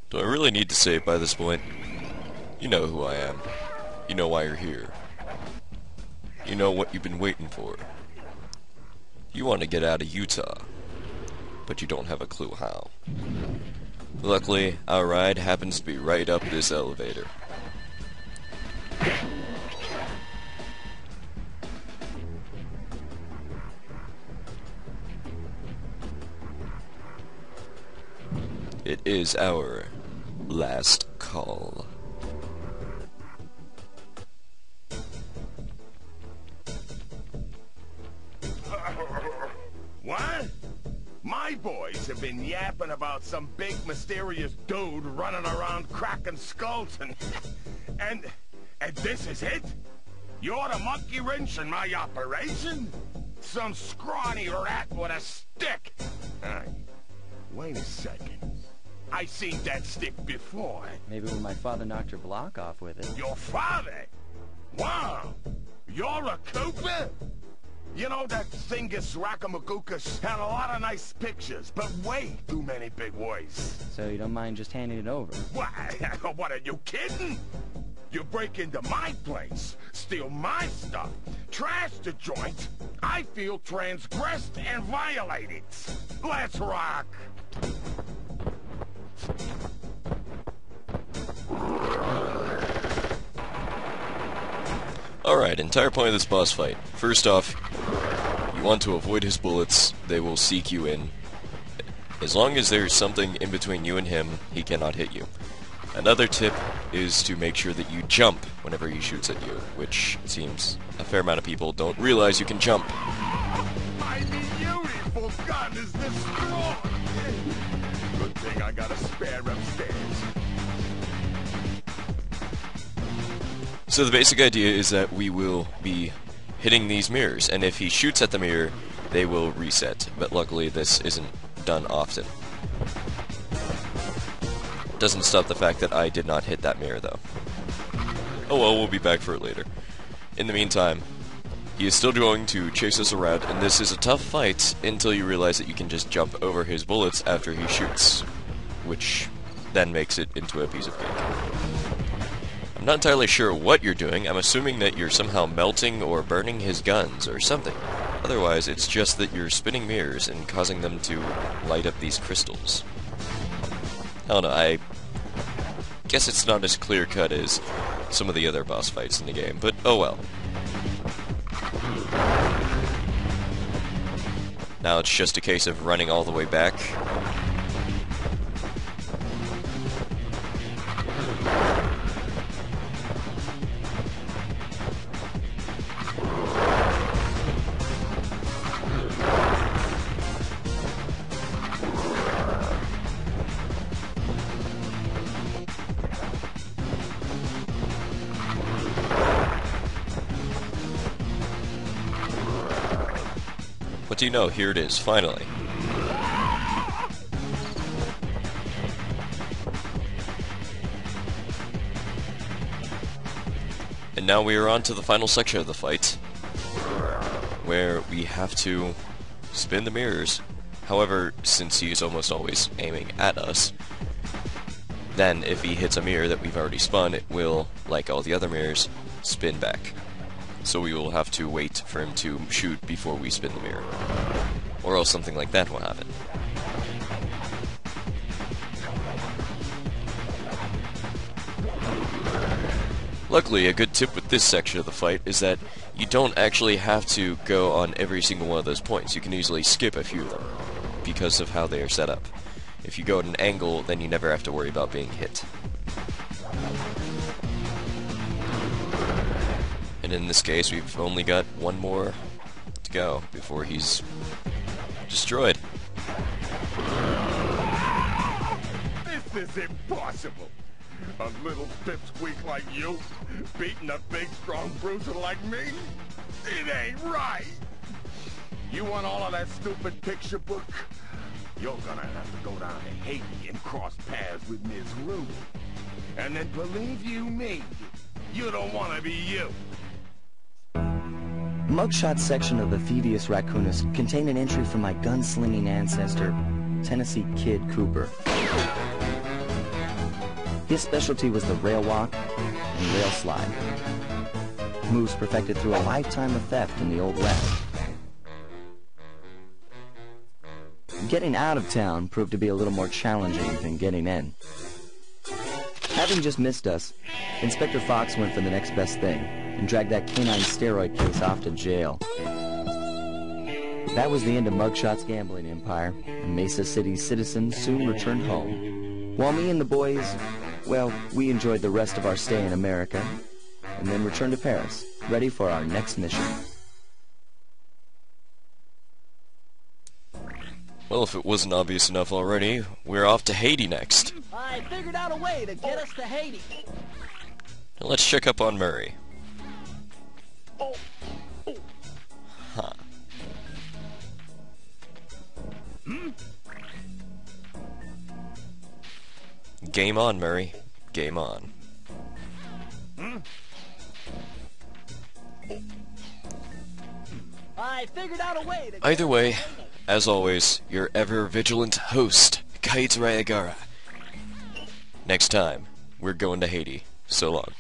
Do I really need to say it by this point? You know who I am. You know why you're here. You know what you've been waiting for. You want to get out of Utah, but you don't have a clue how. Luckily, our ride happens to be right up this elevator. It is our last call. What? My boys have been yapping about some big mysterious dude running around cracking skulls and this is it? You're the monkey wrench in my operation? Some scrawny rat with a stick. Hey, wait a second. I seen that stick before. Maybe when my father knocked your block off with it. Your father? Wow. You're a Cooper? You know, that Thievius Raccoonus had a lot of nice pictures, but way too many big words. So you don't mind just handing it over? What? What, are you kidding? You break into my place, steal my stuff, trash the joint. I feel transgressed and violated. Let's rock. Alright, entire point of this boss fight. First off, you want to avoid his bullets. They will seek you in. As long as there's something in between you and him, he cannot hit you. Another tip is to make sure that you jump whenever he shoots at you, which it seems a fair amount of people don't realize you can jump. My beautiful gun is destroyed. Good thing I got a spare upstairs. So the basic idea is that we will be hitting these mirrors, and if he shoots at the mirror, they will reset. But luckily this isn't done often. Doesn't stop the fact that I did not hit that mirror, though. Oh well, we'll be back for it later. In the meantime, he is still going to chase us around, and this is a tough fight until you realize that you can just jump over his bullets after he shoots, which then makes it into a piece of cake. I'm not entirely sure what you're doing. I'm assuming that you're somehow melting or burning his guns or something. Otherwise, it's just that you're spinning mirrors and causing them to light up these crystals. I don't know, I guess it's not as clear-cut as some of the other boss fights in the game, but oh well. Now it's just a case of running all the way back. What do you know? Here it is, finally. And now we are on to the final section of the fight, where we have to spin the mirrors. However, since he is almost always aiming at us, then if he hits a mirror that we've already spun, it will, like all the other mirrors, spin back. So we will have to wait for him to shoot before we spin the mirror. Or else something like that will happen. Luckily, a good tip with this section of the fight is that you don't actually have to go on every single one of those points. You can easily skip a few of them, because of how they are set up. If you go at an angle, then you never have to worry about being hit. And in this case, we've only got one more to go before he's destroyed. This is impossible. A little pipsqueak like you beating a big, strong bruiser like me? It ain't right. You want all of that stupid picture book? You're gonna have to go down to Haiti and cross paths with Ms. Ruby. And then believe you me, you don't want to be you. Mugshot section of the Thievius Raccoonus contain an entry from my gunslinging ancestor, Tennessee Kid Cooper. His specialty was the rail walk and rail slide. Moves perfected through a lifetime of theft in the Old West. Getting out of town proved to be a little more challenging than getting in. Having just missed us, Inspector Fox went for the next best thing and dragged that canine steroid case off to jail. That was the end of Mugshot's gambling empire, and Mesa City's citizens soon returned home. While me and the boys, well, we enjoyed the rest of our stay in America, and then returned to Paris, ready for our next mission. Well, if it wasn't obvious enough already, we're off to Haiti next. I figured out a way to get us to Haiti. Now let's check up on Murray. Huh. Game on, Murray. Game on. I figured out a way to Either way, as always, your ever-vigilant host, Kite Rayagara. Next time, we're going to Haiti. So long.